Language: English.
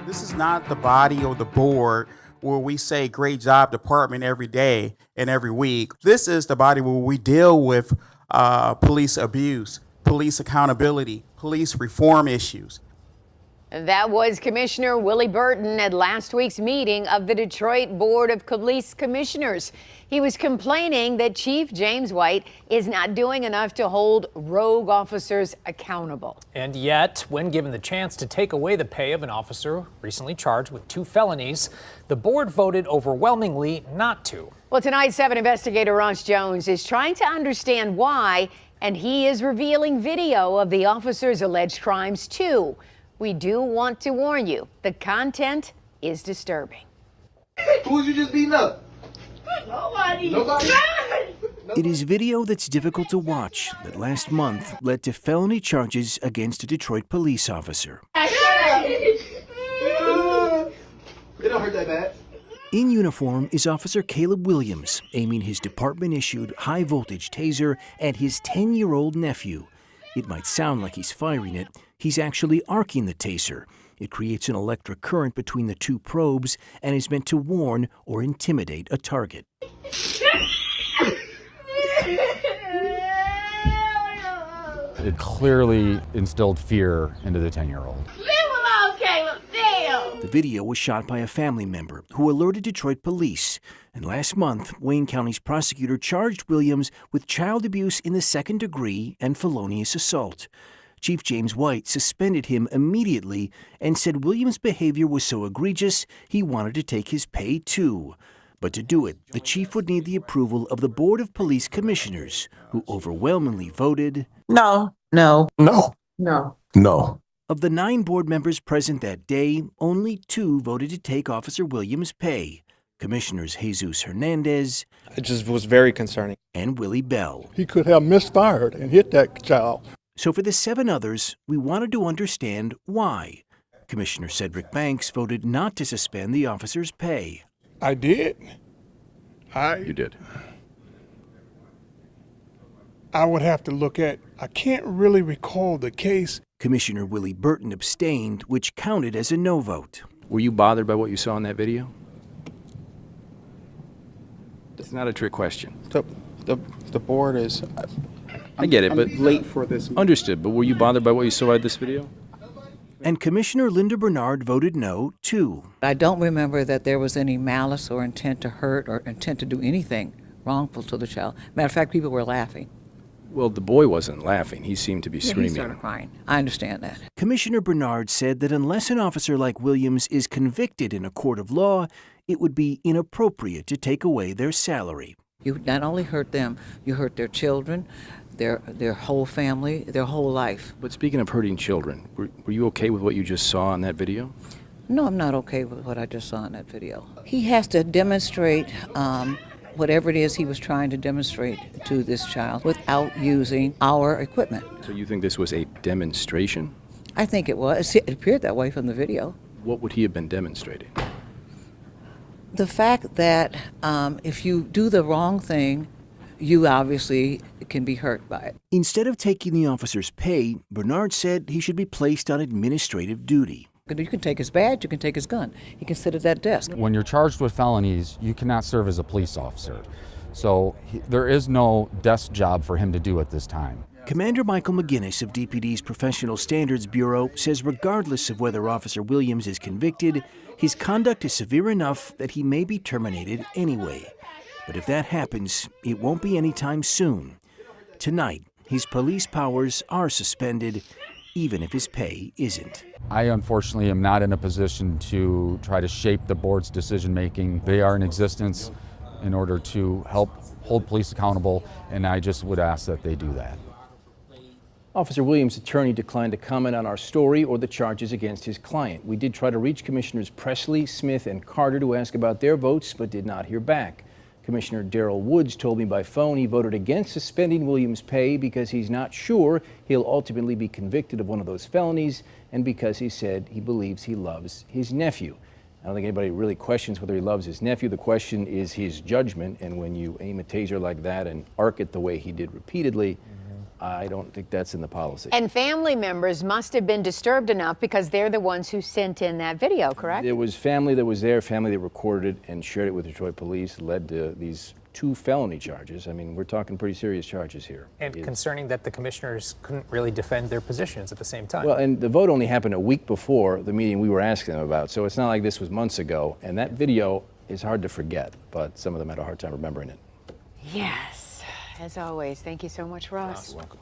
This is not the body or the board where we say great job department every day and every week. This is the body where we deal with police abuse, police accountability, police reform issues. That was Commissioner Willie Burton at last week's meeting of the Detroit Board of Police Commissioners. He was complaining that Chief James White is not doing enough to hold rogue officers accountable. And yet, when given the chance to take away the pay of an officer recently charged with 2 felonies, the board voted overwhelmingly not to. Well, tonight, 7 investigator Ross Jones is trying to understand why, and he is revealing video of the officer's alleged crimes too. We do want to warn you, the content is disturbing. Who was you just beating up? Nobody. It is video that's difficult to watch that last month led to felony charges against a Detroit police officer. It don't hurt that bad. In uniform is Officer Caleb Williams, aiming his department-issued high-voltage taser at his 10-year-old nephew. It might sound like he's firing it. He's actually arcing the taser. It creates an electric current between the 2 probes and is meant to warn or intimidate a target. It clearly instilled fear into the 10-year-old. The video was shot by a family member who alerted Detroit police. And last month, Wayne County's prosecutor charged Williams with child abuse in the 2nd degree and felonious assault. Chief James White suspended him immediately and said Williams' behavior was so egregious he wanted to take his pay too. But to do it, the chief would need the approval of the Board of Police Commissioners, who overwhelmingly voted No. Of the 9 board members present that day, only 2 voted to take Officer Williams' pay. Commissioners Jesus Hernandez It just was very concerning. and Willie Bell. He could have misfired and hit that child. So for the 7 others, we wanted to understand why. Commissioner Cedric Banks voted not to suspend the officer's pay. I did. You did. I would have to look at, I can't really recall the case. Commissioner Willie Burton abstained, which counted as a no vote. Were you bothered by what you saw in that video? It's not a trick question. The board is. I get it, but late for this. understood. But were you bothered by what you saw in this video? And Commissioner Linda Bernard voted no, too. I don't remember that there was any malice or intent to hurt or intent to do anything wrongful to the child. Matter of fact, people were laughing. Well, the boy wasn't laughing. He seemed to be He screaming. started crying. I understand that. Commissioner Bernard said that unless an officer like Williams is convicted in a court of law, it would be inappropriate to take away their salary. You not only hurt them, you hurt their children, their whole family, their whole life. But speaking of hurting children, were you okay with what you just saw in that video? No, I'm not okay with what I just saw in that video. He has to demonstrate whatever it is he was trying to demonstrate to this child without using our equipment. So you think this was a demonstration? I think it was. It appeared that way from the video. What would he have been demonstrating? The fact that if you do the wrong thing, you obviously can be hurt by it. Instead of taking the officer's pay, Bernard said he should be placed on administrative duty. You can take his badge, you can take his gun. He can sit at that desk. When you're charged with felonies, you cannot serve as a police officer. So there is no desk job for him to do at this time. Commander Michael McGinnis of DPD's Professional Standards Bureau says regardless of whether Officer Williams is convicted, his conduct is severe enough that he may be terminated anyway. But if that happens, it won't be anytime soon. Tonight, his police powers are suspended, even if his pay isn't. I unfortunately am not in a position to try to shape the board's decision-making. They are in existence in order to help hold police accountable, and I just would ask that they do that. Officer Williams' attorney declined to comment on our story or the charges against his client. We did try to reach Commissioners Presley, Smith, and Carter to ask about their votes, but did not hear back. Commissioner Darrell Woods told me by phone he voted against suspending Williams' pay because he's not sure he'll ultimately be convicted of one of those felonies and because he said he believes he loves his nephew. I don't think anybody really questions whether he loves his nephew. The question is his judgment, and when you aim a taser like that and arc it the way he did repeatedly, I don't think that's in the policy. And family members must have been disturbed enough because they're the ones who sent in that video, correct? There was family that was there, family that recorded it and shared it with Detroit police, led to these 2 felony charges. I mean, we're talking pretty serious charges here. And concerning that the commissioners couldn't really defend their positions at the same time. Well, and the vote only happened a week before the meeting we were asking them about, so it's not like this was months ago. And that video is hard to forget, but some of them had a hard time remembering it. Yes. As always, thank you so much, Ross. You're welcome.